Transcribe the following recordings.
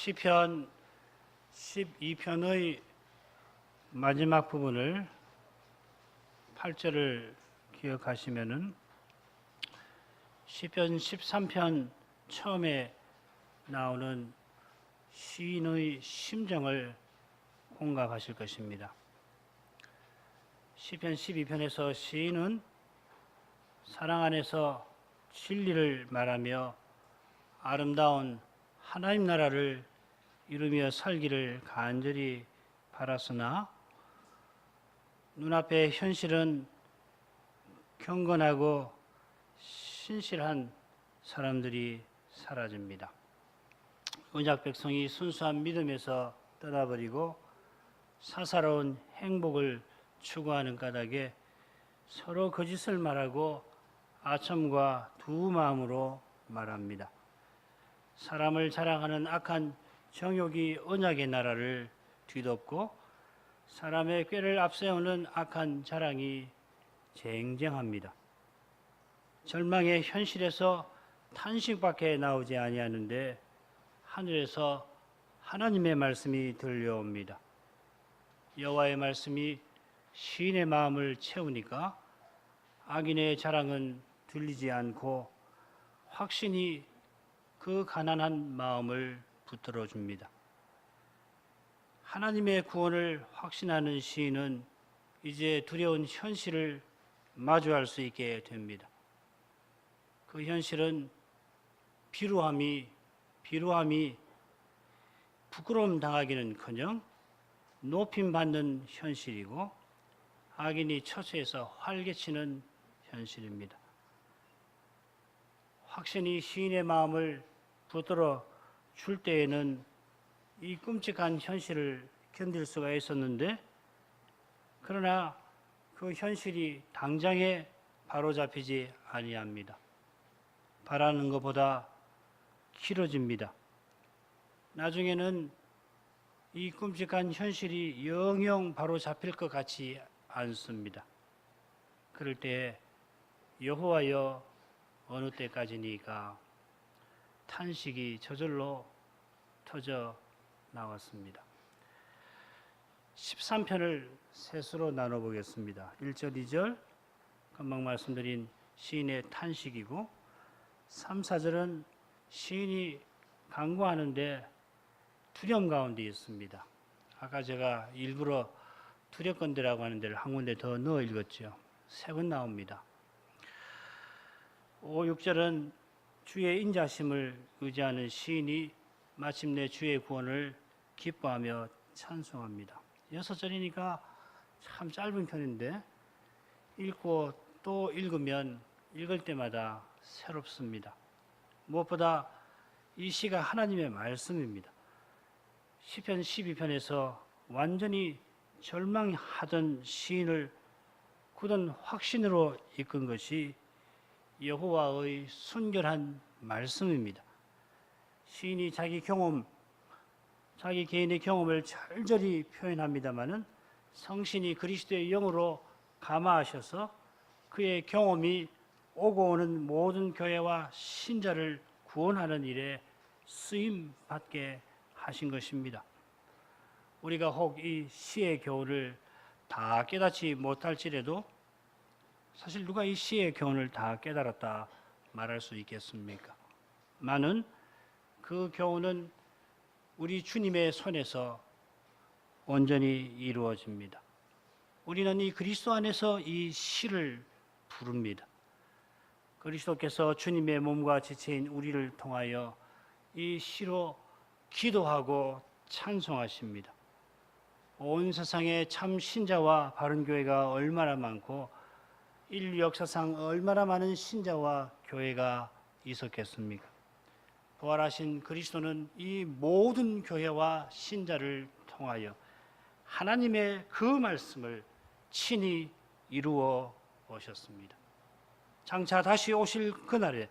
시편 12편의 마지막 부분을 8절을 기억하시면은 시편 13편 처음에 나오는 시인의 심정을 공감하실 것입니다. 시편 12편에서 시인은 사랑 안에서 진리를 말하며 아름다운 하나님 나라를 이루며 살기를 간절히 바랐으나 눈앞의 현실은 경건하고 신실한 사람들이 사라집니다. 언약 백성이 순수한 믿음에서 떠나버리고 사사로운 행복을 추구하는 까닭에 서로 거짓을 말하고 아첨과 두 마음으로 말합니다. 사람을 자랑하는 악한 정욕이 언약의 나라를 뒤덮고 사람의 꾀를 앞세우는 악한 자랑이 쟁쟁합니다. 절망의 현실에서 탄식밖에 나오지 아니하는데 하늘에서 하나님의 말씀이 들려옵니다. 여호와의 말씀이 시인의 마음을 채우니까 악인의 자랑은 들리지 않고 확신이 그 가난한 마음을 붙들어 줍니다. 하나님의 구원을 확신하는 시인은 이제 두려운 현실을 마주할 수 있게 됩니다. 그 현실은 비루함이 부끄러움 당하기는커녕 높임받는 현실이고 악인이 처소에서 활개치는 현실입니다. 확신이 시인의 마음을 붙들어 줄 때에는 이 끔찍한 현실을 견딜 수가 있었는데, 그러나 그 현실이 당장에 바로잡히지 아니합니다. 바라는 것보다 길어집니다. 나중에는 이 끔찍한 현실이 영영 바로잡힐 것 같지 않습니다. 그럴 때 여호와여 어느 때까지니까 탄식이 저절로 터져 나왔습니다. 13편을 셋으로 나눠보겠습니다. 1절, 2절 금방 말씀드린 시인의 탄식이고 3, 4절은 시인이 간구하는데 두려움 가운데 있습니다. 아까 제가 일부러 두렵건대라고 하는 데를 한 군데 더 넣어 읽었죠. 세 번 나옵니다. 5, 6절은 주의 인자심을 의지하는 시인이 마침내 주의 구원을 기뻐하며 찬송합니다. 6절이니까 참 짧은 편인데 읽고 또 읽으면 읽을 때마다 새롭습니다. 무엇보다 이 시가 하나님의 말씀입니다. 시편 12편에서 완전히 절망하던 시인을 굳은 확신으로 이끈 것이 여호와의 순결한 말씀입니다. 시인이 자기 개인의 경험을 절절히 표현합니다마는 성신이 그리스도의 영으로 감화하셔서 그의 경험이 오고 오는 모든 교회와 신자를 구원하는 일에 쓰임 받게 하신 것입니다. 우리가 혹 이 시의 교훈을 다 깨닫지 못할지라도 사실 누가 이 시의 교훈을 다 깨달았다 말할 수 있겠습니까? 많은 그 교훈은 우리 주님의 손에서 온전히 이루어집니다. 우리는 이 그리스도 안에서 이 시를 부릅니다. 그리스도께서 주님의 몸과 지체인 우리를 통하여 이 시로 기도하고 찬송하십니다. 온 세상에 참 신자와 바른 교회가 얼마나 많고 인류 역사상 얼마나 많은 신자와 교회가 있었겠습니까? 부활하신 그리스도는 이 모든 교회와 신자를 통하여 하나님의 그 말씀을 친히 이루어 오셨습니다. 장차 다시 오실 그날에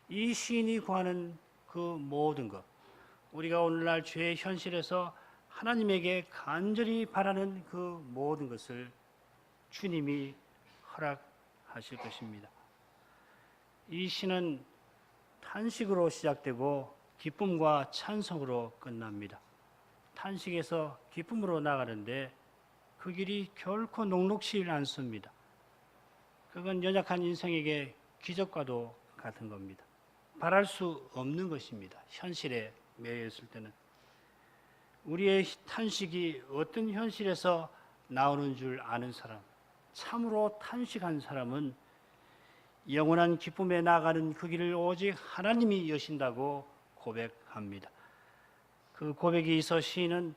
이 시인이 구하는 그 모든 것, 우리가 오늘날 죄의 현실에서 하나님에게 간절히 바라는 그 모든 것을 주님이 허락하실 것입니다. 이 시는 탄식으로 시작되고 기쁨과 찬송으로 끝납니다. 탄식에서 기쁨으로 나가는데 그 길이 결코 녹록지 않습니다. 그건 연약한 인생에게 기적과도 같은 겁니다. 바랄 수 없는 것입니다. 현실에 매여 있을 때는. 우리의 탄식이 어떤 현실에서 나오는 줄 아는 사람, 참으로 탄식한 사람은 영원한 기쁨에 나가는 그 길을 오직 하나님이 여신다고 고백합니다. 그 고백에 있어 시인은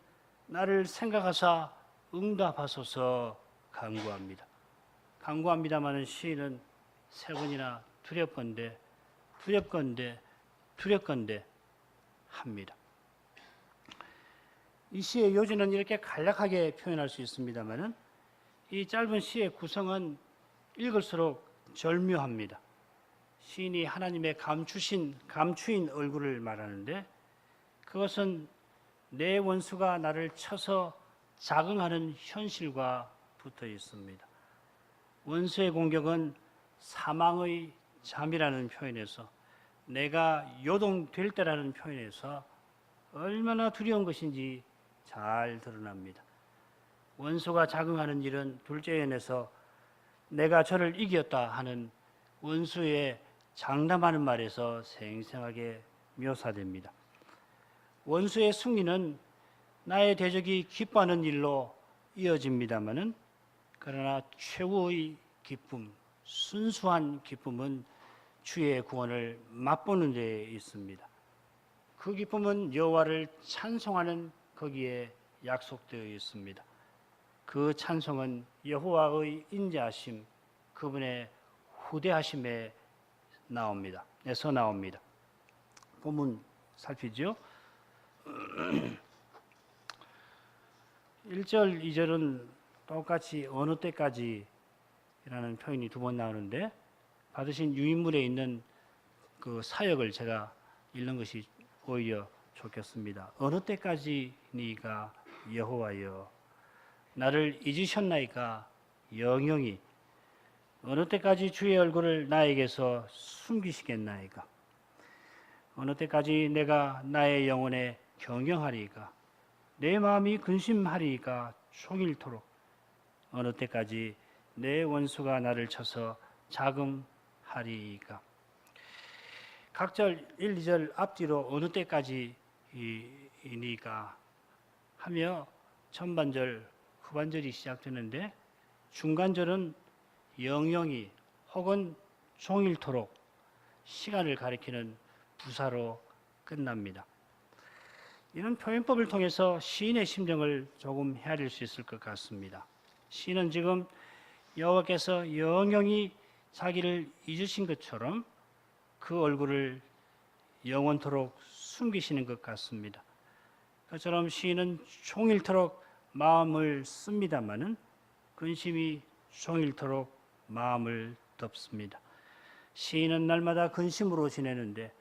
나를 생각하사 응답하소서 간구합니다. 간구합니다마는 시인은 세 번이나 두렵건대 합니다. 이 시의 요지는 이렇게 간략하게 표현할 수 있습니다마는 이 짧은 시의 구성은 읽을수록 절묘합니다. 시인이 하나님의 감추인 얼굴을 말하는데 그것은 내 원수가 나를 쳐서 자긍하는 현실과 붙어 있습니다. 원수의 공격은 사망의 잠이라는 표현에서 내가 요동될 때라는 표현에서 얼마나 두려운 것인지 잘 드러납니다. 원수가 자긍하는 일은 둘째 연에서 내가 저를 이겼다 하는 원수의 장담하는 말에서 생생하게 묘사됩니다. 원수의 승리는 나의 대적이 기뻐하는 일로 이어집니다마는 그러나 최후의 기쁨, 순수한 기쁨은 주의 구원을 맛보는 데 있습니다. 그 기쁨은 여호와를 찬송하는 거기에 약속되어 있습니다. 그 찬송은 여호와의 인자하심, 그분의 후대하심에 나옵니다. 본문 살피죠. 1절, 2절은 똑같이 어느 때까지라는 표현이 두 번 나오는데 받으신 유인물에 있는 그 사역을 제가 읽는 것이 오히려 좋겠습니다. 어느 때까지니가 여호와여 나를 잊으셨나이까 영영이 어느 때까지 주의 얼굴을 나에게서 숨기시겠나이까 어느 때까지 내가 나의 영혼에 경영하리이까 내 마음이 근심하리이까 종일토록 어느 때까지 내 원수가 나를 쳐서 자긍하리이까 각절 1, 2절 앞뒤로 어느 때까지이니까 하며 전반절, 후반절이 시작되는데 중간절은 영영이 혹은 종일토록 시간을 가리키는 부사로 끝납니다. 이런 표현법을 통해서 시인의 심정을 조금 헤아릴 수 있을 것 같습니다. 시인은 지금 여호와께서 영영이 자기를 잊으신 것처럼 그 얼굴을 영원토록 숨기시는 것 같습니다. 그처럼 시인은 종일토록 마음을 씁니다마는 근심이 종일토록 마음을 덮습니다. 시인은 날마다 근심으로 지내는데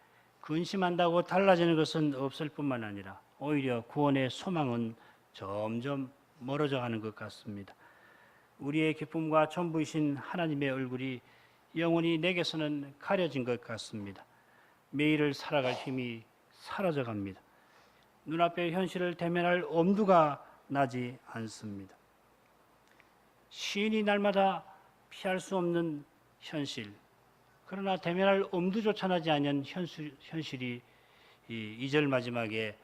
근심한다고 달라지는 것은 없을 뿐만 아니라 오히려 구원의 소망은 점점 멀어져 가는 것 같습니다. 우리의 기쁨과 전부이신 하나님의 얼굴이 영원히 내게서는 가려진 것 같습니다. 매일을 살아갈 힘이 사라져 갑니다. 눈앞의 현실을 대면할 엄두가 나지 않습니다. 시인이 날마다 피할 수 없는 현실, 그러나 대면할 엄두조차 나지 않은 현실이 2절 마지막에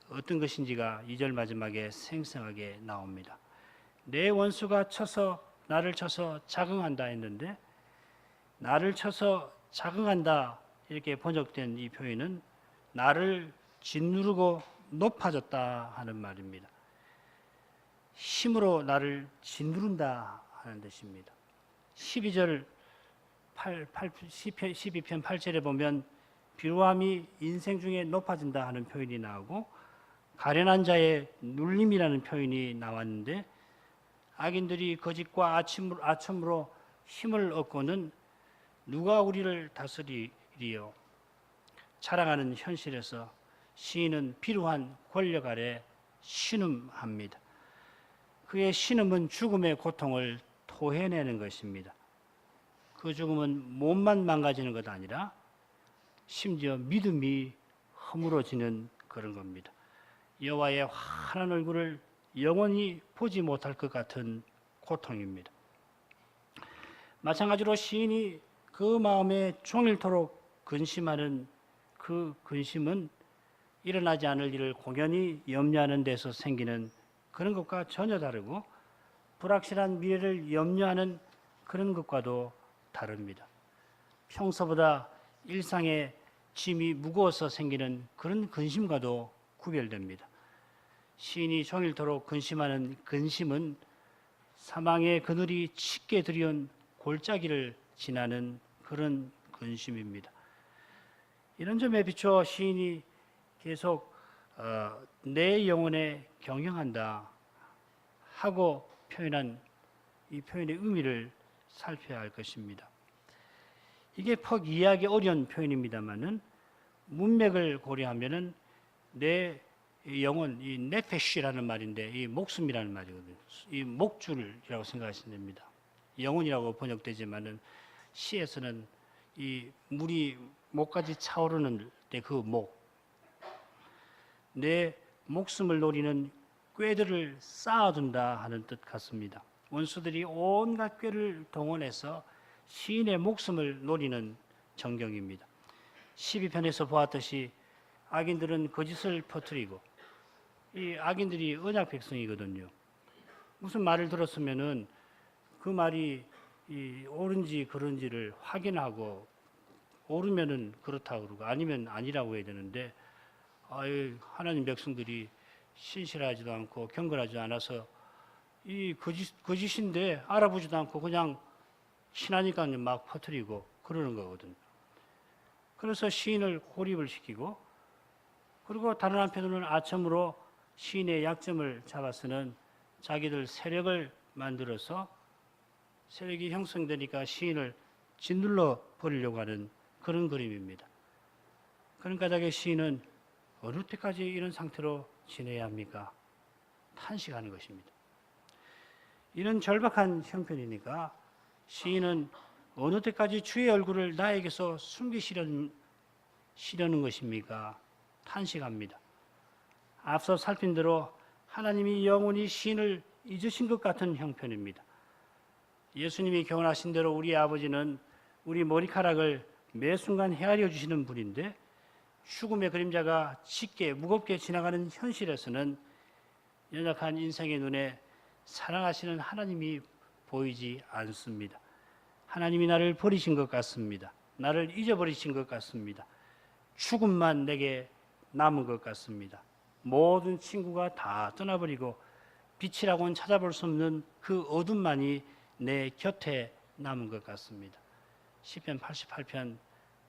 어떤 것인지가 2절 마지막에 생생하게 나옵니다. 내 원수가 나를 쳐서 자긍한다 했는데 나를 쳐서 자긍한다 이렇게 번역된 이 표현은 나를 짓누르고 높아졌다 하는 말입니다. 힘으로 나를 짓누른다 하는 뜻입니다. 12절 12편 8절에 보면 비루함이 인생 중에 높아진다 하는 표현이 나오고 가련한 자의 눌림이라는 표현이 나왔는데 악인들이 거짓과 아첨으로 힘을 얻고는 누가 우리를 다스리리요? 자랑하는 현실에서 시인은 비루한 권력 아래 신음합니다. 그의 신음은 죽음의 고통을 토해내는 것입니다. 그 죽음은 몸만 망가지는 것 아니라 심지어 믿음이 허물어지는 그런 겁니다. 여호와의 환한 얼굴을 영원히 보지 못할 것 같은 고통입니다. 마찬가지로 시인이 그 마음에 종일토록 근심하는 그 근심은 일어나지 않을 일을 공연히 염려하는 데서 생기는 그런 것과 전혀 다르고 불확실한 미래를 염려하는 그런 것과도 다릅니다. 평소보다 일상의 짐이 무거워서 생기는 그런 근심과도 구별됩니다. 시인이 종일토록 근심하는 근심은 사망의 그늘이 짙게 들이온 골짜기를 지나는 그런 근심입니다. 이런 점에 비추어 시인이 계속 내 영혼에 경영한다 하고 표현한 이 표현의 의미를 살펴야 할 것입니다. 이게 퍽 이해하기 어려운 표현입니다만은 문맥을 고려하면은 내 영혼, 이 네페시라는 말인데 이 목숨이라는 말이거든요. 이 목줄이라고 생각하시면 됩니다. 영혼이라고 번역되지만은 시에서는 이 물이 목까지 차오르는 때 그 목, 내 목숨을 노리는 꾀들을 쌓아둔다 하는 뜻 같습니다. 원수들이 온갖 꾀를 동원해서 시인의 목숨을 노리는 정경입니다. 12편에서 보았듯이 악인들은 거짓을 퍼뜨리고 이 악인들이 언약 백성이거든요. 무슨 말을 들었으면은 그 말이 옳은지 그른지를 확인하고 옳으면은 그렇다고 그러고 아니면 아니라고 해야 되는데 하나님 백성들이 신실하지도 않고 경건하지 않아서 이 거짓인데 알아보지도 않고 그냥 친하니까 막 퍼뜨리고 그러는 거거든요. 그래서 시인을 고립을 시키고 그리고 다른 한편으로는 아첨으로 시인의 약점을 잡아서는 자기들 세력을 만들어서 세력이 형성되니까 시인을 짓눌러 버리려고 하는 그런 그림입니다. 그런 까닭에 시인은 어느 때까지 이런 상태로 지내야 합니까? 탄식하는 것입니다. 이런 절박한 형편이니까 시인은 어느 때까지 주의 얼굴을 나에게서 숨기시려는 것입니까? 탄식합니다. 앞서 살핀 대로 하나님이 영원히 시인을 잊으신 것 같은 형편입니다. 예수님이 교훈하신 대로 우리 아버지는 우리 머리카락을 매 순간 헤아려 주시는 분인데 죽음의 그림자가 짙게 무겁게 지나가는 현실에서는 연약한 인생의 눈에 사랑하시는 하나님이 보이지 않습니다. 하나님이 나를 버리신 것 같습니다. 나를 잊어버리신 것 같습니다. 죽음만 내게 남은 것 같습니다. 모든 친구가 다 떠나버리고 빛이라고는 찾아볼 수 없는 그 어둠만이 내 곁에 남은 것 같습니다. 시편 88편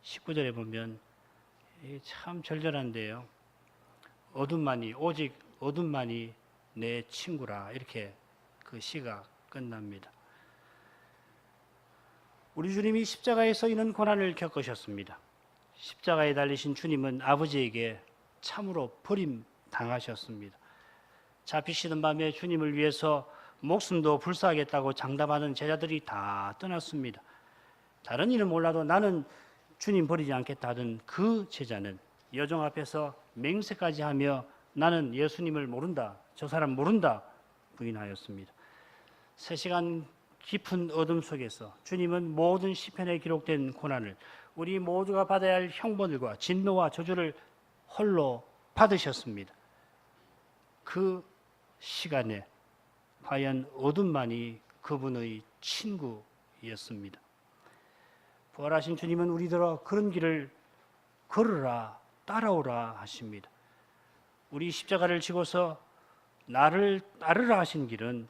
19절에 보면 참 절절한데요. 오직 어둠만이 내 친구라 이렇게 그 시가 끝납니다. 우리 주님이 십자가에서 이런 고난을 겪으셨습니다. 십자가에 달리신 주님은 아버지에게 참으로 버림당하셨습니다. 잡히시는 밤에 주님을 위해서 목숨도 불사하겠다고 장담하는 제자들이 다 떠났습니다. 다른 일은 몰라도 나는 주님 버리지 않겠다 하던 그 제자는 여종 앞에서 맹세까지 하며 나는 예수님을 모른다, 저 사람 모른다 부인하였습니다. 3시간 깊은 어둠 속에서 주님은 모든 시편에 기록된 고난을 우리 모두가 받아야 할 형벌과 진노와 저주를 홀로 받으셨습니다. 그 시간에 과연 어둠만이 그분의 친구였습니다. 부활하신 주님은 우리들어 그런 길을 걸으라, 따라오라 하십니다. 우리 십자가를 지고서 나를 따르라 하신 길은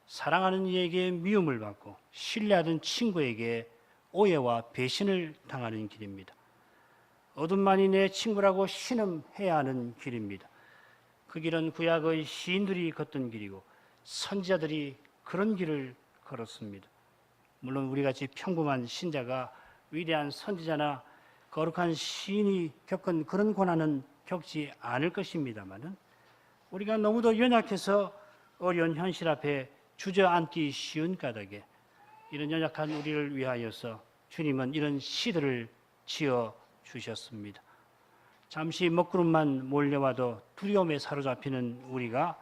사랑하는 이에게 미움을 받고 신뢰하던 친구에게 오해와 배신을 당하는 길입니다. 어둠만이 내 친구라고 신음해야 하는 길입니다. 그 길은 구약의 시인들이 걷던 길이고 선지자들이 그런 길을 걸었습니다. 물론 우리같이 평범한 신자가 위대한 선지자나 거룩한 시인이 겪은 그런 고난은 겪지 않을 것입니다만은 우리가 너무도 연약해서 어려운 현실 앞에 주저앉기 쉬운 까닭에 이런 연약한 우리를 위하여서 주님은 이런 시들을 지어 주셨습니다. 잠시 먹구름만 몰려와도 두려움에 사로잡히는 우리가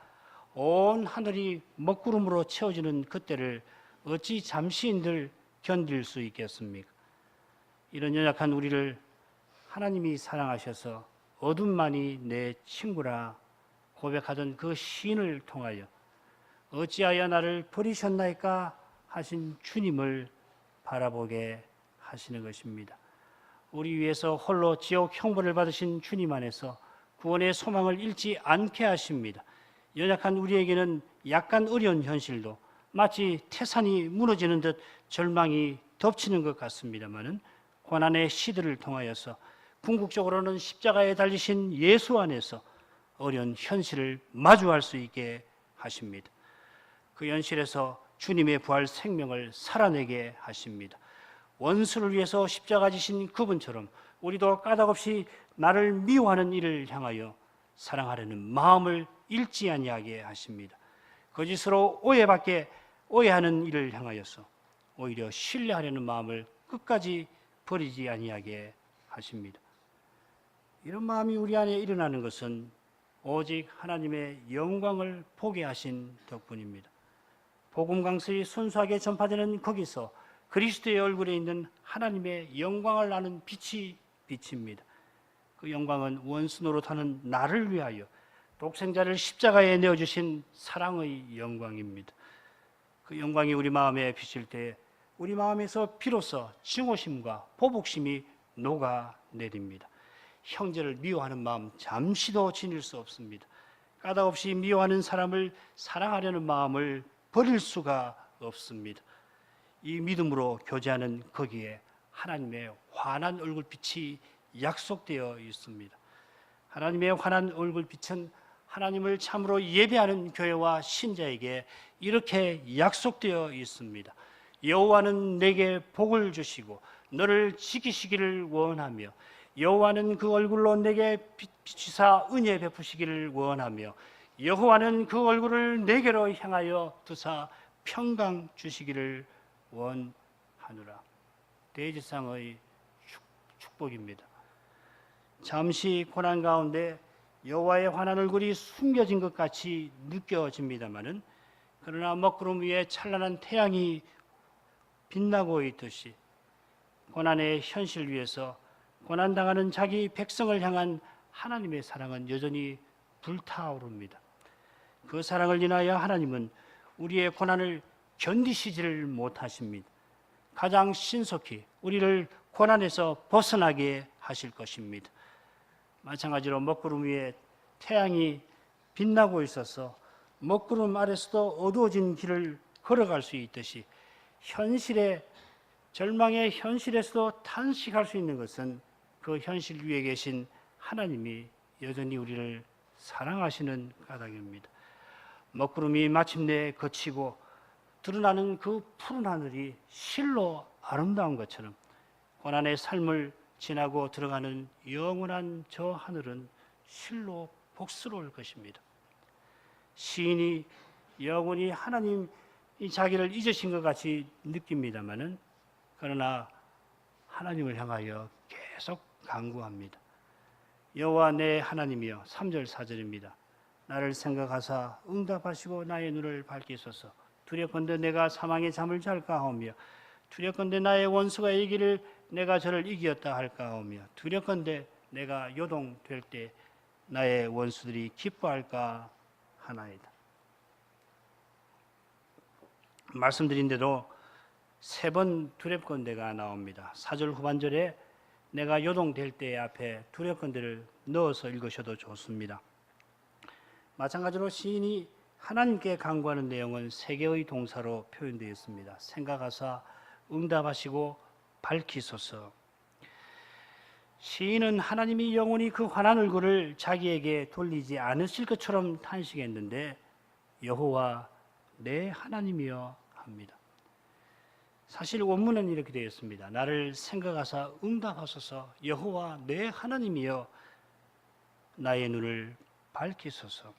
온 하늘이 먹구름으로 채워지는 그때를 어찌 잠시인들 견딜 수 있겠습니까? 이런 연약한 우리를 하나님이 사랑하셔서 어둠만이 내 친구라 고백하던 그 시인을 통하여 어찌하여 나를 버리셨나이까 하신 주님을 바라보게 하시는 것입니다. 우리 위해서 홀로 지옥 형벌을 받으신 주님 안에서 구원의 소망을 잃지 않게 하십니다. 연약한 우리에게는 약간 어려운 현실도 마치 태산이 무너지는 듯 절망이 덮치는 것 같습니다마는 고난의 시들을 통하여서 궁극적으로는 십자가에 달리신 예수 안에서 어려운 현실을 마주할 수 있게 하십니다. 그 현실에서 주님의 부활 생명을 살아내게 하십니다. 원수를 위해서 십자가 지신 그분처럼 우리도 까닭없이 나를 미워하는 이를 향하여 사랑하려는 마음을 잃지 아니하게 하십니다. 거짓으로 오해하는 이를 향하여서 오히려 신뢰하려는 마음을 끝까지 버리지 아니하게 하십니다. 이런 마음이 우리 안에 일어나는 것은 오직 하나님의 영광을 보게 하신 덕분입니다. 복음 강설이 순수하게 전파되는 거기서 그리스도의 얼굴에 있는 하나님의 영광을 아는 빛이 비칩니다. 그 영광은 원수 노릇하는 나를 위하여 독생자를 십자가에 내어주신 사랑의 영광입니다. 그 영광이 우리 마음에 비칠 때 우리 마음에서 비로소 증오심과 보복심이 녹아내립니다. 형제를 미워하는 마음 잠시도 지닐 수 없습니다. 까닭없이 미워하는 사람을 사랑하려는 마음을 버릴 수가 없습니다. 이 믿음으로 교제하는 거기에 하나님의 환한 얼굴빛이 약속되어 있습니다. 하나님의 환한 얼굴빛은 하나님을 참으로 예배하는 교회와 신자에게 이렇게 약속되어 있습니다. 여호와는 내게 복을 주시고 너를 지키시기를 원하며 여호와는 그 얼굴로 내게 비추사 은혜 베푸시기를 원하며 여호와는 그 얼굴을 내게로 향하여 두사 평강 주시기를 원하노라. 대지상의 축복입니다. 잠시 고난 가운데 여호와의 환한 얼굴이 숨겨진 것 같이 느껴집니다마는 그러나 먹구름 위에 찬란한 태양이 빛나고 있듯이 고난의 현실 위에서 고난당하는 자기 백성을 향한 하나님의 사랑은 여전히 불타오릅니다. 그 사랑을 인하여 하나님은 우리의 고난을 견디시지를 못하십니다. 가장 신속히 우리를 고난에서 벗어나게 하실 것입니다. 마찬가지로 먹구름 위에 태양이 빛나고 있어서 먹구름 아래서도 어두워진 길을 걸어갈 수 있듯이 절망의 현실에서도 탄식할 수 있는 것은 그 현실 위에 계신 하나님이 여전히 우리를 사랑하시는 까닭입니다. 먹구름이 마침내 거치고 드러나는 그 푸른 하늘이 실로 아름다운 것처럼 고난의 삶을 지나고 들어가는 영원한 저 하늘은 실로 복스러울 것입니다. 시인이 영원히 하나님 자기를 잊으신 것 같이 느낍니다마는 그러나 하나님을 향하여 계속 간구합니다. 여호와 내 하나님이여 3절 4절입니다. 나를 생각하사 응답하시고 나의 눈을 밝히소서. 두렵건대 내가 사망의 잠을 잘까 하오며 두렵건대 나의 원수가 이기를 내가 저를 이기었다 할까 하오며 두렵건대 내가 요동될 때 나의 원수들이 기뻐할까 하나이다. 말씀드린 대로 3번 두렵건대가 나옵니다. 4절 후반절에 내가 요동될 때 앞에 두렵건대를 넣어서 읽으셔도 좋습니다. 마찬가지로 시인이 하나님께 간구하는 내용은 3개의 동사로 표현되어 있습니다. 생각하사 응답하시고 밝히소서. 시인은 하나님이 영원히 그 환한 얼굴을 자기에게 돌리지 않으실 것처럼 탄식했는데 여호와 내 하나님이여 합니다. 사실 원문은 이렇게 되어 있습니다. 나를 생각하사 응답하소서. 여호와 내 하나님이여 나의 눈을 밝히소서.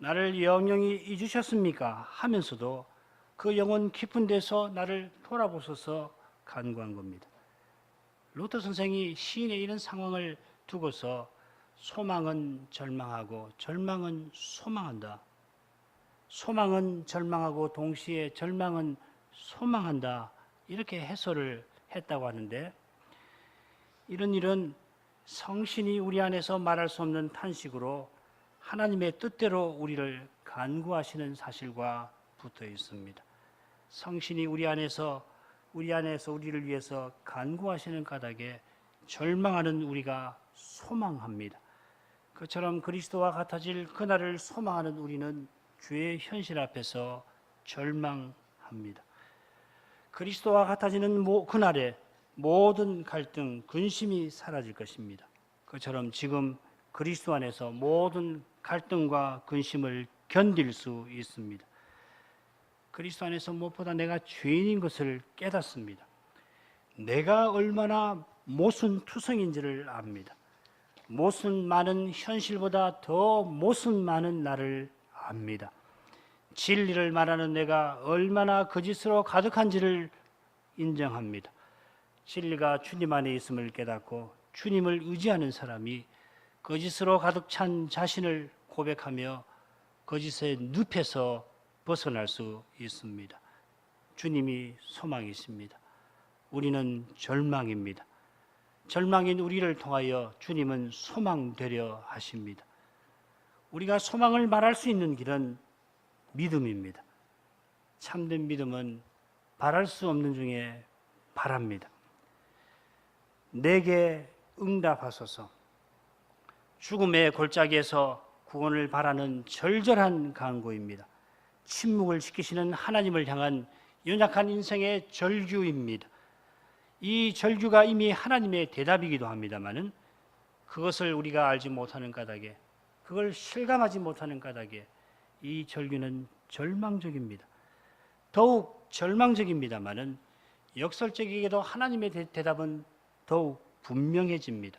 나를 영영히 잊으셨습니까? 하면서도 그 영혼 깊은 데서 나를 돌아보소서 간구한 겁니다. 루터 선생이 시인의 이런 상황을 두고서 소망은 절망하고 절망은 소망한다. 소망은 절망하고 동시에 절망은 소망한다. 이렇게 해설을 했다고 하는데, 이런 일은 성신이 우리 안에서 말할 수 없는 탄식으로 하나님의 뜻대로 우리를 간구하시는 사실과 붙어 있습니다. 성신이 우리 안에서 우리를 위해서 간구하시는 까닭에 절망하는 우리가 소망합니다. 그처럼 그리스도와 같아질 그날을 소망하는 우리는 주의 현실 앞에서 절망합니다. 그리스도와 같아지는 그날에 모든 갈등, 근심이 사라질 것입니다. 그처럼 지금 그리스도 안에서 모든 갈등과 근심을 견딜 수 있습니다. 그리스도 안에서 무엇보다 내가 죄인인 것을 깨닫습니다. 내가 얼마나 모순투성인지를 압니다. 모순 많은 현실보다 더 모순 많은 나를 압니다. 진리를 말하는 내가 얼마나 거짓으로 가득한지를 인정합니다. 진리가 주님 안에 있음을 깨닫고 주님을 의지하는 사람이 거짓으로 가득 찬 자신을 고백하며 거짓의 늪에서 벗어날 수 있습니다. 주님이 소망이십니다. 우리는 절망입니다. 절망인 우리를 통하여 주님은 소망되려 하십니다. 우리가 소망을 말할 수 있는 길은 믿음입니다. 참된 믿음은 바랄 수 없는 중에 바랍니다. 내게 응답하소서. 죽음의 골짜기에서 구원을 바라는 절절한 간구입니다. 침묵을 지키시는 하나님을 향한 연약한 인생의 절규입니다. 이 절규가 이미 하나님의 대답이기도 합니다마는 그것을 우리가 알지 못하는 까닭에, 그걸 실감하지 못하는 까닭에 이 절규는 절망적입니다. 더욱 절망적입니다마는 역설적이게도 하나님의 대답은 더욱 분명해집니다.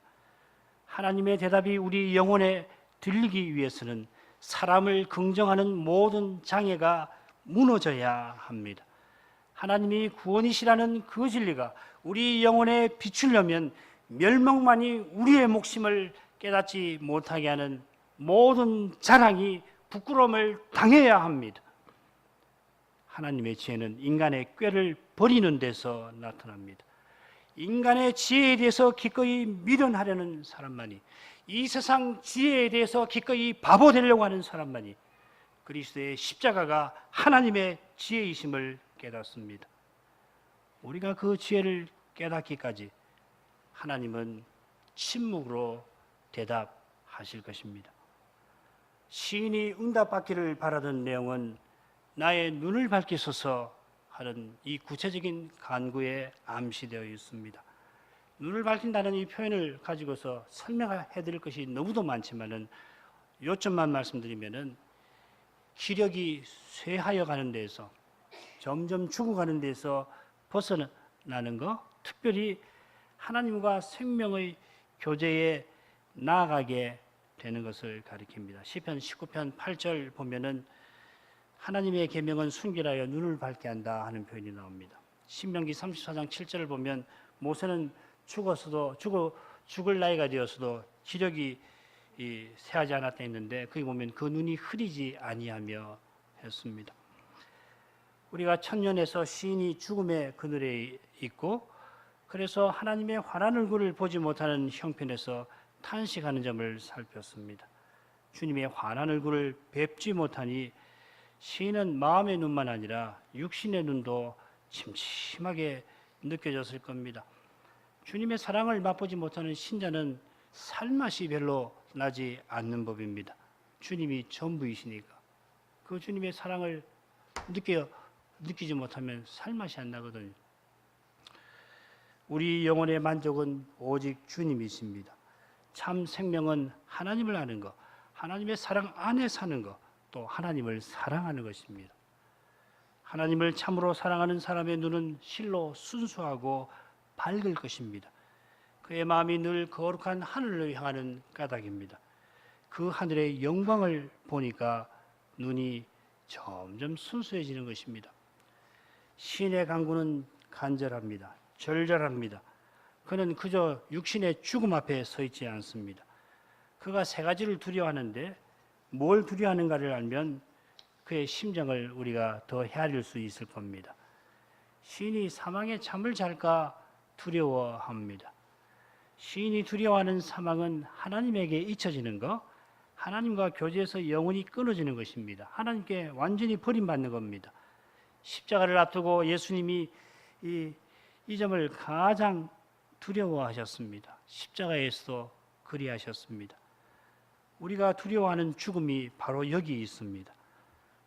하나님의 대답이 우리 영혼에 들리기 위해서는 사람을 긍정하는 모든 장애가 무너져야 합니다. 하나님이 구원이시라는 그 진리가 우리 영혼에 비추려면 멸망만이 우리의 목숨을 깨닫지 못하게 하는 모든 자랑이 부끄러움을 당해야 합니다. 하나님의 지혜는 인간의 꾀를 버리는 데서 나타납니다. 인간의 지혜에 대해서 기꺼이 미련하려는 사람만이, 이 세상 지혜에 대해서 기꺼이 바보 되려고 하는 사람만이 그리스도의 십자가가 하나님의 지혜이심을 깨닫습니다. 우리가 그 지혜를 깨닫기까지 하나님은 침묵으로 대답하실 것입니다. 시인이 응답받기를 바라던 내용은 나의 눈을 밝히소서 하는 이 구체적인 간구에 암시되어 있습니다. 눈을 밝힌다는 이 표현을 가지고서 설명해 드릴 것이 너무도 많지만은 요점만 말씀드리면은 기력이 쇠하여 가는 데에서, 점점 죽어가는 데에서 벗어나는 것, 특별히 하나님과 생명의 교제에 나아가게 되는 것을 가리킵니다. 시편 19편 8절 보면은 하나님의 계명은 순결하여 눈을 밝게 한다 하는 표현이 나옵니다. 신명기 34장 7절을 보면 모세는 죽을 나이가 되었어도 기력이 새하지 않았다 했는데, 거기 보면 그 눈이 흐리지 아니하며 했습니다. 우리가 천년에서 시인이 죽음의 그늘에 있고, 그래서 하나님의 환한 얼굴을 보지 못하는 형편에서 탄식하는 점을 살폈습니다. 주님의 환한 얼굴을 뵙지 못하니 시인은 마음의 눈만 아니라 육신의 눈도 침침하게 느껴졌을 겁니다. 주님의 사랑을 맛보지 못하는 신자는 살맛이 별로 나지 않는 법입니다. 주님이 전부이시니까 그 주님의 사랑을 느끼지 못하면 살맛이 안 나거든요. 우리 영혼의 만족은 오직 주님이십니다. 참 생명은 하나님을 아는 것, 하나님의 사랑 안에 사는 것, 또 하나님을 사랑하는 것입니다. 하나님을 참으로 사랑하는 사람의 눈은 실로 순수하고 밝을 것입니다. 그의 마음이 늘 거룩한 하늘을 향하는 까닭입니다. 그 하늘의 영광을 보니까 눈이 점점 순수해지는 것입니다. 시인의 간구는 간절합니다. 절절합니다. 그는 그저 육신의 죽음 앞에 서 있지 않습니다. 그가 세 가지를 두려워하는데 뭘 두려워하는가를 알면 그의 심정을 우리가 더 헤아릴 수 있을 겁니다. 시인이 사망의 잠을 잘까 두려워합니다. 시인이 두려워하는 사망은 하나님에게 잊혀지는 것, 하나님과 교제에서 영원히 끊어지는 것입니다. 하나님께 완전히 버림받는 겁니다. 십자가를 앞두고 예수님이 이 점을 가장 두려워하셨습니다. 십자가에서도 그리하셨습니다. 우리가 두려워하는 죽음이 바로 여기 있습니다.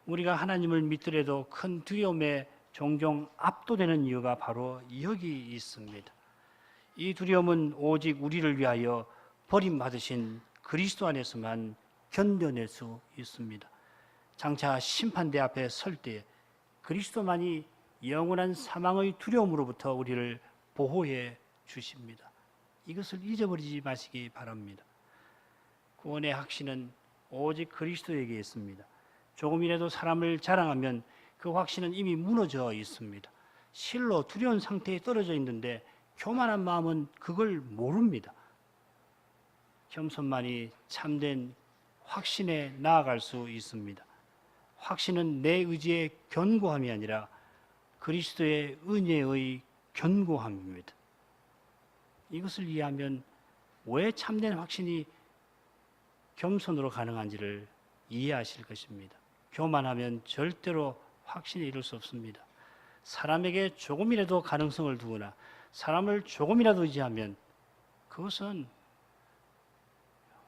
우리가 하나님을 믿더라도 큰 두려움에 종종 압도되는 이유가 바로 여기 있습니다. 이 두려움은 오직 우리를 위하여 버림받으신 그리스도 안에서만 견뎌낼 수 있습니다. 장차 심판대 앞에 설 때 그리스도만이 영원한 사망의 두려움으로부터 우리를 보호해 주십니다. 이것을 잊어버리지 마시기 바랍니다. 구원의 확신은 오직 그리스도에게 있습니다. 조금이라도 사람을 자랑하면 그 확신은 이미 무너져 있습니다. 실로 두려운 상태에 떨어져 있는데 교만한 마음은 그걸 모릅니다. 겸손만이 참된 확신에 나아갈 수 있습니다. 확신은 내 의지의 견고함이 아니라 그리스도의 은혜의 견고함입니다. 이것을 이해하면 왜 참된 확신이 겸손으로 가능한지를 이해하실 것입니다. 교만하면 절대로 확신에 이를 수 없습니다. 사람에게 조금이라도 가능성을 두거나 사람을 조금이라도 의지하면 그것은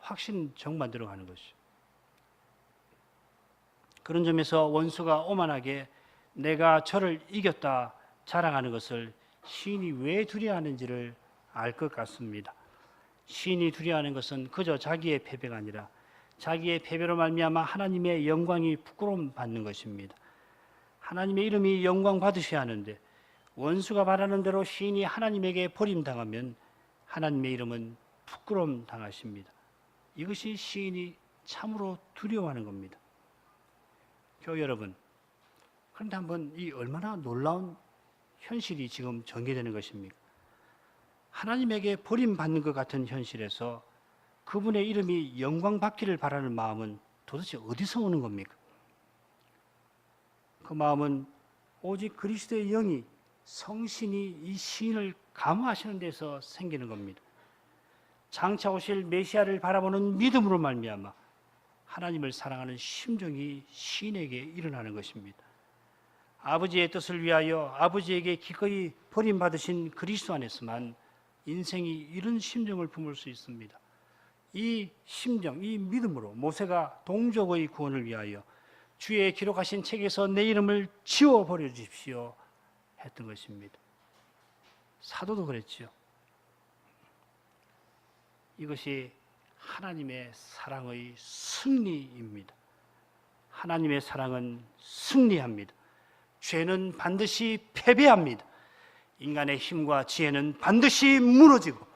확신 정반대로 가는 것이죠. 그런 점에서 원수가 오만하게 내가 저를 이겼다 자랑하는 것을 시인이 왜 두려워하는지를 알 것 같습니다. 시인이 두려워하는 것은 그저 자기의 패배가 아니라 자기의 패배로 말미암아 하나님의 영광이 부끄러움 받는 것입니다. 하나님의 이름이 영광 받으셔야 하는데 원수가 바라는 대로 시인이 하나님에게 버림당하면 하나님의 이름은 부끄러움 당하십니다. 이것이 시인이 참으로 두려워하는 겁니다. 교회 여러분, 그런데 한번 이 얼마나 놀라운 현실이 지금 전개되는 것입니까? 하나님에게 버림받는 것 같은 현실에서 그분의 이름이 영광받기를 바라는 마음은 도대체 어디서 오는 겁니까? 그 마음은 오직 그리스도의 영이 성신이 이 시인을 감화하시는 데서 생기는 겁니다. 장차 오실 메시아를 바라보는 믿음으로 말미암아 하나님을 사랑하는 심정이 시인에게 일어나는 것입니다. 아버지의 뜻을 위하여 아버지에게 기꺼이 버림받으신 그리스도 안에서만 인생이 이런 심정을 품을 수 있습니다. 이 심정, 이 믿음으로 모세가 동족의 구원을 위하여 주의 기록하신 책에서 내 이름을 지워버려 주십시오 했던 것입니다. 사도도 그랬죠. 이것이 하나님의 사랑의 승리입니다. 하나님의 사랑은 승리합니다. 죄는 반드시 패배합니다. 인간의 힘과 지혜는 반드시 무너지고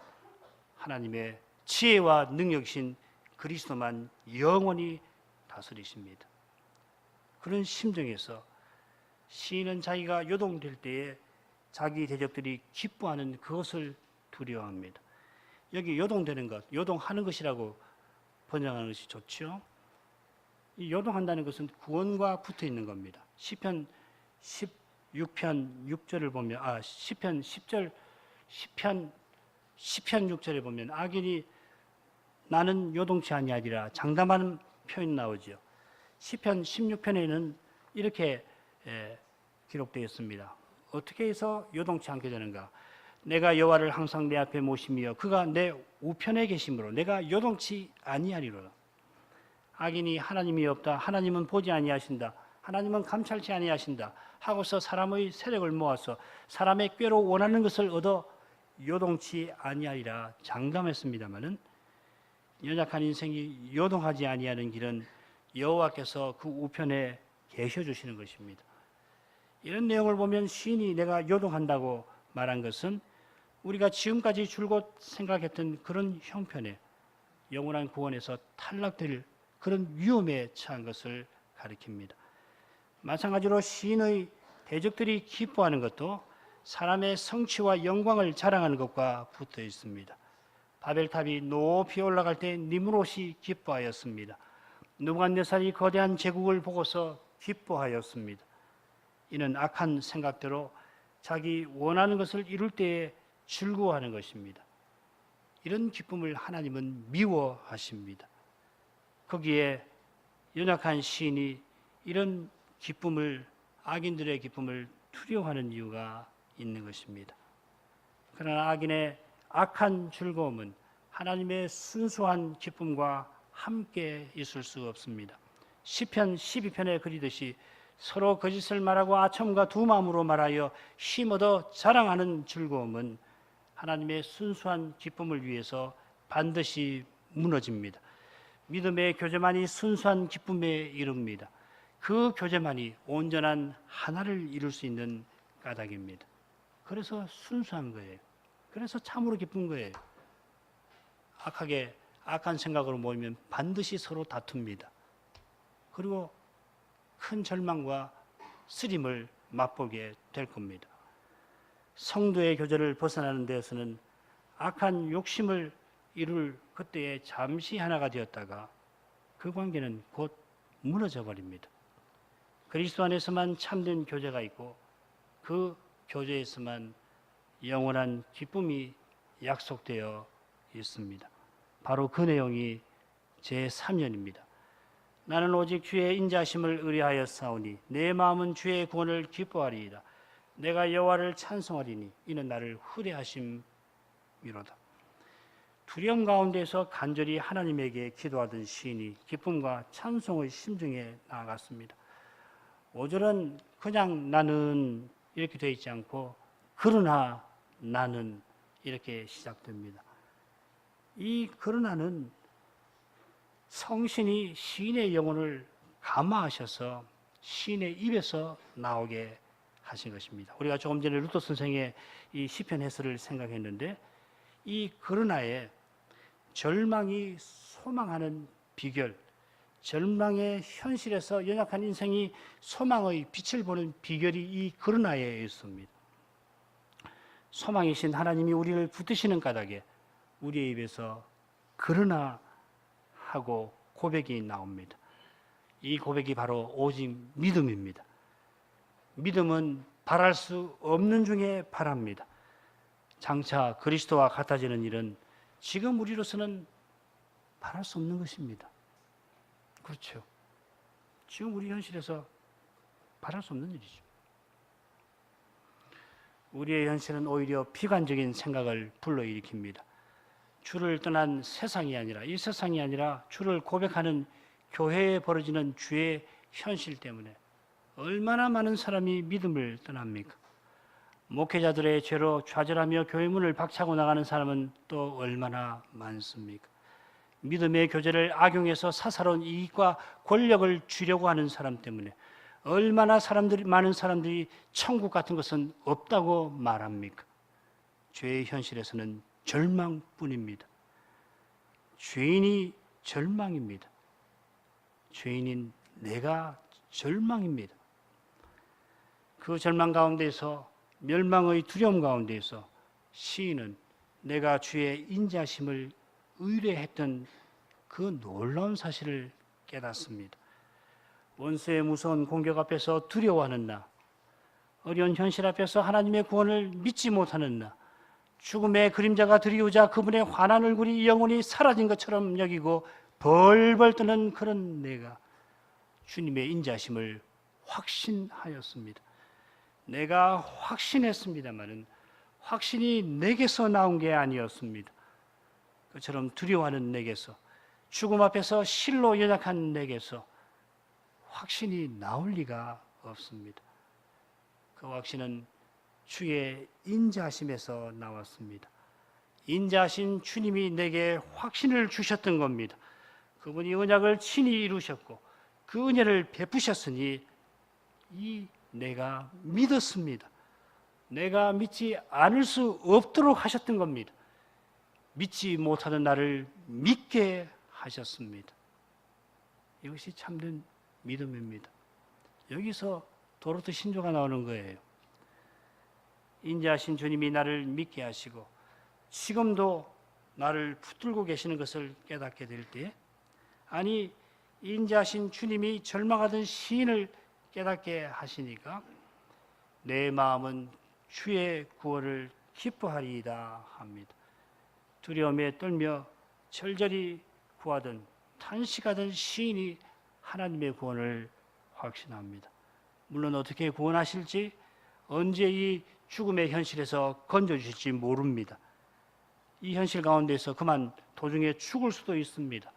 하나님의 지혜와 능력이신 그리스도만 영원히 다스리십니다. 그런 심정에서 시인은 자기가 요동될 때에 자기 대적들이 기뻐하는 그것을 두려워합니다. 여기 요동되는 것, 요동하는 것이라고 번역하는 것이 좋죠. 이 요동한다는 것은 구원과 붙어 있는 겁니다. 시편 16편 6절을 보면 시편 10절 시편 6절에 보면 악인이 나는 요동치 아니하리라 장담하는 표현 나오죠. 시편 16편에는 이렇게 기록되어 있습니다. 어떻게 해서 요동치 않게 되는가? 내가 여호와를 항상 내 앞에 모시며 그가 내 우편에 계심으로 내가 요동치 아니하리로다. 악인이 하나님이 없다, 하나님은 보지 아니하신다, 하나님은 감찰치 아니하신다 하고서 사람의 세력을 모아서 사람의 꾀로 원하는 것을 얻어 요동치 아니하리라 장담했습니다마는 연약한 인생이 요동하지 아니하는 길은 여호와께서 그 우편에 계셔 주시는 것입니다. 이런 내용을 보면 시인이 내가 요동한다고 말한 것은 우리가 지금까지 줄곧 생각했던 그런 형편에 영원한 구원에서 탈락될 그런 위험에 처한 것을 가리킵니다. 마찬가지로 시인의 대적들이 기뻐하는 것도 사람의 성취와 영광을 자랑하는 것과 붙어 있습니다. 바벨탑이 높이 올라갈 때 니므롯이 기뻐하였습니다. 느부갓네살이 거대한 제국을 보고서 기뻐하였습니다. 이는 악한 생각대로 자기 원하는 것을 이룰 때에 즐거워하는 것입니다. 이런 기쁨을 하나님은 미워하십니다. 거기에 연약한 시인이 이런 기쁨을, 악인들의 기쁨을 두려워하는 이유가 있는 것입니다. 그러나 악인의 악한 즐거움은 하나님의 순수한 기쁨과 함께 있을 수 없습니다. 시편 12편에 그리듯이 서로 거짓을 말하고 아첨과 두 마음으로 말하여 힘 얻어 자랑하는 즐거움은 하나님의 순수한 기쁨을 위해서 반드시 무너집니다. 믿음의 교제만이 순수한 기쁨에 이릅니다. 그 교제만이 온전한 하나를 이룰 수 있는 까닭입니다. 그래서 순수한 거예요. 그래서 참으로 기쁜 거예요. 악한 생각으로 모이면 반드시 서로 다툽니다. 그리고 큰 절망과 쓰림을 맛보게 될 겁니다. 성도의 교제를 벗어나는 데에서는 악한 욕심을 이룰 그때에 잠시 하나가 되었다가 그 관계는 곧 무너져 버립니다. 그리스도 안에서만 참된 교제가 있고 그 교제에서만 영원한 기쁨이 약속되어 있습니다. 바로 그 내용이 제3년입니다. 나는 오직 주의 인자하심을 의뢰하여 싸우니 내 마음은 주의 구원을 기뻐하리이다. 내가 여호와를 찬송하리니 이는 나를 후레하심이로다. 두려움 가운데서 간절히 하나님에게 기도하던 시인이 기쁨과 찬송의 심중에 나아갔습니다. 5절은 그냥 나는 이렇게 되어 있지 않고 그러나 나는 이렇게 시작됩니다. 이 그러나는 성신이 시인의 영혼을 감화하셔서 시인의 입에서 나오게 하신 것입니다. 우리가 조금 전에 루터 선생의 이 시편 해설을 생각했는데 이 그러나에 절망이 소망하는 비결, 절망의 현실에서 연약한 인생이 소망의 빛을 보는 비결이 이 그러나에 있습니다. 소망이신 하나님이 우리를 붙드시는 까닭에 우리의 입에서 그러나 하고 고백이 나옵니다. 이 고백이 바로 오직 믿음입니다. 믿음은 바랄 수 없는 중에 바랍니다. 장차 그리스도와 같아지는 일은 지금 우리로서는 바랄 수 없는 것입니다. 그렇죠. 지금 우리 현실에서 바랄 수 없는 일이죠. 우리의 현실은 오히려 비관적인 생각을 불러일으킵니다. 주를 떠난 세상이 아니라, 이 세상이 아니라 주를 고백하는 교회에 벌어지는 주의 현실 때문에 얼마나 많은 사람이 믿음을 떠납니까? 목회자들의 죄로 좌절하며 교회 문을 박차고 나가는 사람은 또 얼마나 많습니까? 믿음의 교제를 악용해서 사사로운 이익과 권력을 주려고 하는 사람 때문에 얼마나 많은 사람들이 천국 같은 것은 없다고 말합니까? 죄의 현실에서는 절망뿐입니다. 죄인이 절망입니다. 죄인인 내가 절망입니다. 그 절망 가운데서 멸망의 두려움 가운데서 시인은 내가 주의 인자심을 의뢰했던 그 놀라운 사실을 깨닫습니다. 원수의 무서운 공격 앞에서 두려워하는 나, 어려운 현실 앞에서 하나님의 구원을 믿지 못하는 나, 죽음의 그림자가 드리우자 그분의 환한 얼굴이 영원히 사라진 것처럼 여기고 벌벌 떠는 그런 내가 주님의 인자심을 확신하였습니다. 내가 확신했습니다마는 확신이 내게서 나온 게 아니었습니다. 그처럼 두려워하는 내게서, 죽음 앞에서 실로 연약한 내게서 확신이 나올 리가 없습니다. 그 확신은 주의 인자하심에서 나왔습니다. 인자하신 주님이 내게 확신을 주셨던 겁니다. 그분이 언약을 친히 이루셨고 그 은혜를 베푸셨으니 내가 믿었습니다. 내가 믿지 않을 수 없도록 하셨던 겁니다. 믿지 못하던 나를 믿게 하셨습니다. 이것이 참된 믿음입니다. 여기서 도로트 신조가 나오는 거예요. 인자하신 주님이 나를 믿게 하시고 지금도 나를 붙들고 계시는 것을 깨닫게 될 때, 아니 인자하신 주님이 절망하던 시인을 깨닫게 하시니까 내 마음은 주의 구원을 기뻐하리이다 합니다. 두려움에 떨며 절절히 구하던 탄식하던 시인이 하나님의 구원을 확신합니다. 물론 어떻게 구원하실지, 언제 이 죽음의 현실에서 건져주실지 모릅니다. 이 현실 가운데서 그만 도중에 죽을 수도 있습니다.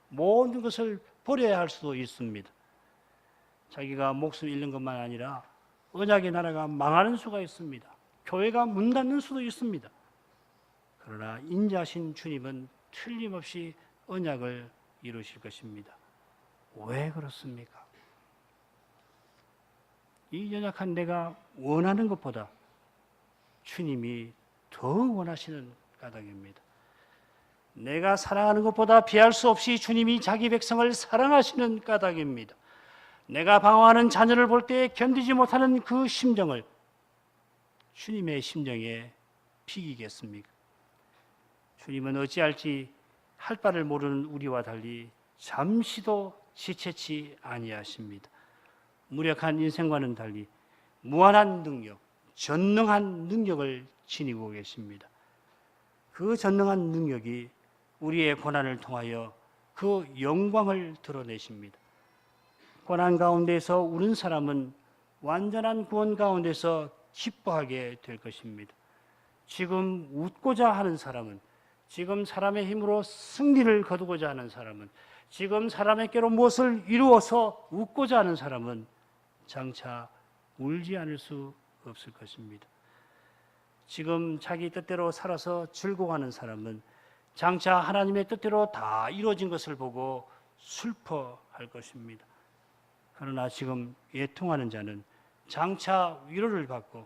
모든 것을 버려야 할 수도 있습니다. 자기가 목숨 잃는 것만 아니라 언약의 나라가 망하는 수가 있습니다. 교회가 문 닫는 수도 있습니다. 그러나 인자하신 주님은 틀림없이 언약을 이루실 것입니다. 왜 그렇습니까? 이 연약한 내가 원하는 것보다 주님이 더 원하시는 까닭입니다. 내가 사랑하는 것보다 비할 수 없이 주님이 자기 백성을 사랑하시는 까닭입니다. 내가 방황하는 자녀를 볼 때 견디지 못하는 그 심정을 주님의 심정에 비기겠습니까? 주님은 어찌할지 할 바를 모르는 우리와 달리 잠시도 지체치 아니하십니다. 무력한 인생과는 달리 무한한 능력, 전능한 능력을 지니고 계십니다. 그 전능한 능력이 우리의 고난을 통하여 그 영광을 드러내십니다. 고난 가운데서 우는 사람은 완전한 구원 가운데서 기뻐하게 될 것입니다. 지금 웃고자 하는 사람은, 지금 사람의 힘으로 승리를 거두고자 하는 사람은, 지금 사람에게로 무엇을 이루어서 웃고자 하는 사람은 장차 울지 않을 수 없을 것입니다. 지금 자기 뜻대로 살아서 즐거워하는 사람은 장차 하나님의 뜻대로 다 이루어진 것을 보고 슬퍼할 것입니다. 그러나 지금 애통하는 자는 장차 위로를 받고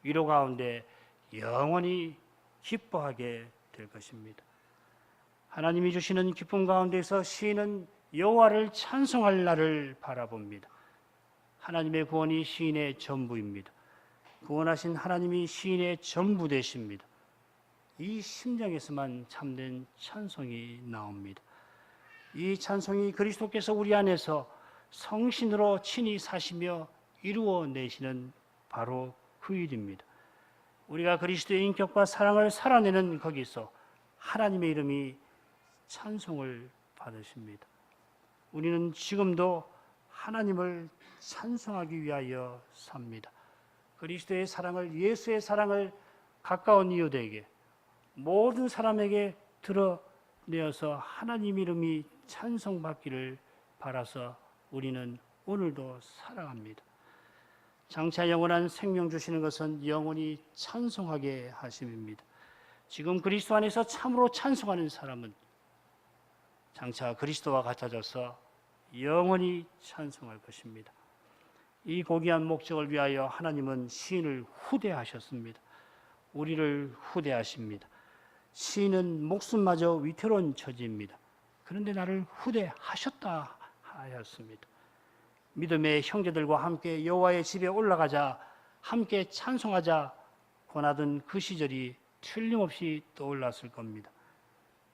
위로 가운데 영원히 기뻐하게 될 것입니다. 하나님이 주시는 기쁨 가운데서 시인은 여호와를 찬송할 날을 바라봅니다. 하나님의 구원이 시인의 전부입니다. 구원하신 하나님이 시인의 전부 되십니다. 이 심정에서만 참된 찬송이 나옵니다. 이 찬송이 그리스도께서 우리 안에서 성신으로 친히 사시며 이루어내시는 바로 그 일입니다. 우리가 그리스도의 인격과 사랑을 살아내는 거기서 하나님의 이름이 찬송을 받으십니다. 우리는 지금도 하나님을 찬송하기 위하여 삽니다. 그리스도의 사랑을, 예수의 사랑을 가까운 이웃에게, 모든 사람에게 드러내어서 하나님 이름이 찬송받기를 바라서 우리는 오늘도 살아갑니다. 장차 영원한 생명 주시는 것은 영원히 찬송하게 하심입니다. 지금 그리스도 안에서 참으로 찬송하는 사람은 장차 그리스도와 같아져서 영원히 찬송할 것입니다. 이 고귀한 목적을 위하여 하나님은 시인을 후대하셨습니다. 우리를 후대하십니다. 시인은 목숨마저 위태로운 처지입니다. 그런데 나를 후대하셨다 하였습니다. 믿음의 형제들과 함께 여호와의 집에 올라가자, 함께 찬송하자 권하던 그 시절이 틀림없이 떠올랐을 겁니다.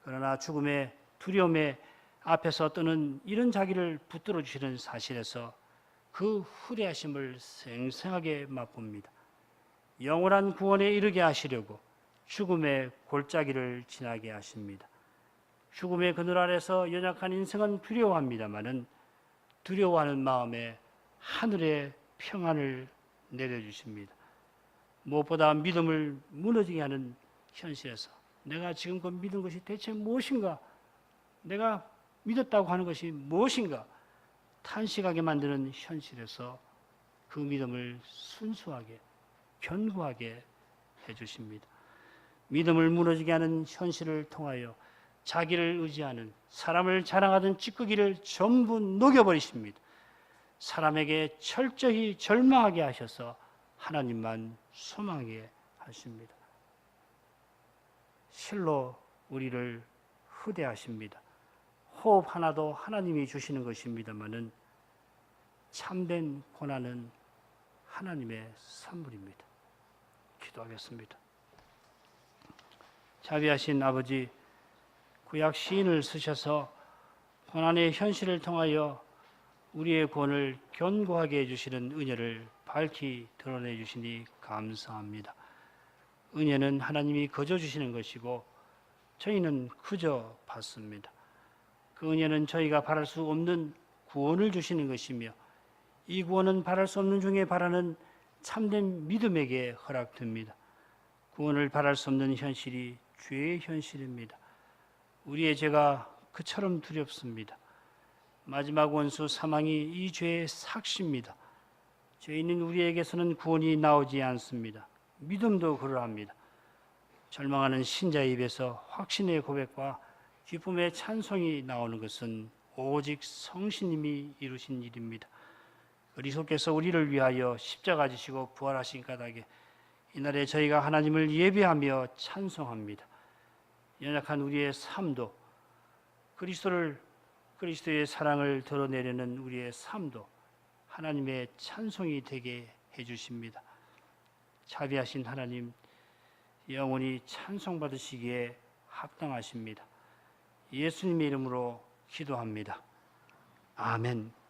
그러나 죽음의 두려움의 앞에서 떠는 이런 자기를 붙들어 주시는 사실에서 그 후대하심을 생생하게 맛봅니다. 영원한 구원에 이르게 하시려고 죽음의 골짜기를 지나게 하십니다. 죽음의 그늘 아래서 연약한 인생은 두려워합니다마는 두려워하는 마음에 하늘의 평안을 내려주십니다. 무엇보다 믿음을 무너지게 하는 현실에서 내가 지금껏 믿은 것이 대체 무엇인가? 내가 믿었다고 하는 것이 무엇인가? 탄식하게 만드는 현실에서 그 믿음을 순수하게, 견고하게 해주십니다. 믿음을 무너지게 하는 현실을 통하여 자기를 의지하는, 사람을 자랑하던 찌꺼기를 전부 녹여버리십니다. 사람에게 철저히 절망하게 하셔서 하나님만 소망하게 하십니다. 실로 우리를 후대하십니다. 호흡 하나도 하나님이 주시는 것입니다마는 참된 고난은 하나님의 선물입니다. 기도하겠습니다. 자비하신 아버지, 구약 시인을 쓰셔서 고난의 현실을 통하여 우리의 구원을 견고하게 해주시는 은혜를 밝히 드러내 주시니 감사합니다. 은혜는 하나님이 거저 주시는 것이고 저희는 그저 받습니다. 그 은혜는 저희가 바랄 수 없는 구원을 주시는 것이며 이 구원은 바랄 수 없는 중에 바라는 참된 믿음에게 허락됩니다. 구원을 바랄 수 없는 현실이 죄의 현실입니다. 우리의 죄가 그처럼 두렵습니다. 마지막 원수 사망이 이 죄의 삭시입니다. 죄 있는 우리에게서는 구원이 나오지 않습니다. 믿음도 그러합니다. 절망하는 신자의 입에서 확신의 고백과 기쁨의 찬송이 나오는 것은 오직 성신님이 이루신 일입니다. 그리스도께서 우리를 위하여 십자가 지시고 부활하신 까닭에 이날에 저희가 하나님을 예배하며 찬송합니다. 연약한 우리의 삶도 그리스도의 사랑을 드러내려는 우리의 삶도 하나님의 찬송이 되게 해주십니다. 자비하신 하나님, 영원히 찬송받으시기에 합당하십니다. 예수님의 이름으로 기도합니다. 아멘.